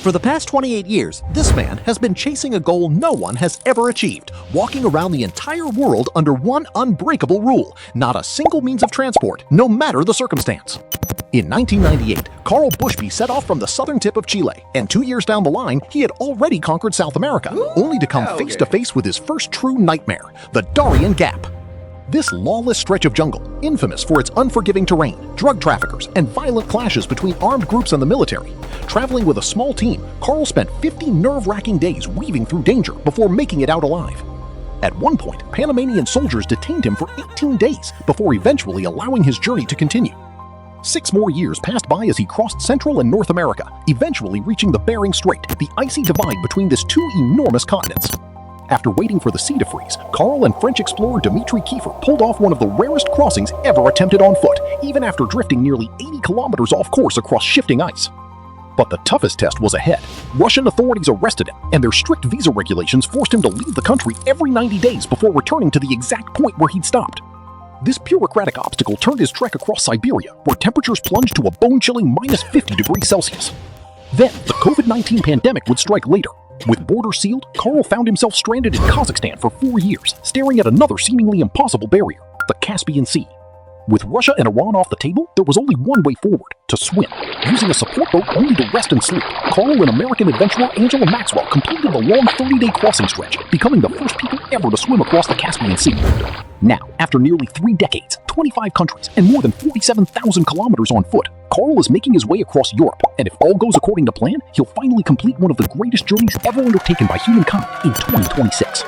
For the past 28 years, this man has been chasing a goal no one has ever achieved, walking around the entire world under one unbreakable rule: not a single means of transport, no matter the circumstance. In 1998, Carl Bushby set off from the southern tip of Chile, and 2 years down the line, he had already conquered South America, only to come face to face with his first true nightmare, the Darien Gap. This lawless stretch of jungle, infamous for its unforgiving terrain, drug traffickers, and violent clashes between armed groups and the military. Traveling with a small team, Carl spent 50 nerve-wracking days weaving through danger before making it out alive. At one point, Panamanian soldiers detained him for 18 days before eventually allowing his journey to continue. 6 more years passed by as he crossed Central and North America, eventually reaching the Bering Strait, the icy divide between these two enormous continents. After waiting for the sea to freeze, Carl and French explorer Dimitri Kiefer pulled off one of the rarest crossings ever attempted on foot, even after drifting nearly 80 kilometers off course across shifting ice. But the toughest test was ahead. Russian authorities arrested him, and their strict visa regulations forced him to leave the country every 90 days before returning to the exact point where he'd stopped. This bureaucratic obstacle turned his trek across Siberia, where temperatures plunged to a bone-chilling minus 50 degrees Celsius. Then, the COVID-19 pandemic would strike later. With borders sealed, Carl found himself stranded in Kazakhstan for 4 years, staring at another seemingly impossible barrier, the Caspian Sea. With Russia and Iran off the table, there was only one way forward: to swim. Using a support boat only to rest and sleep, Carl and American adventurer Angela Maxwell completed the long 30-day crossing stretch, becoming the first people ever to swim across the Caspian Sea. Now, after nearly 3 decades, 25 countries, and more than 47,000 kilometers on foot, Carl is making his way across Europe, and if all goes according to plan, he'll finally complete one of the greatest journeys ever undertaken by humankind in 2026.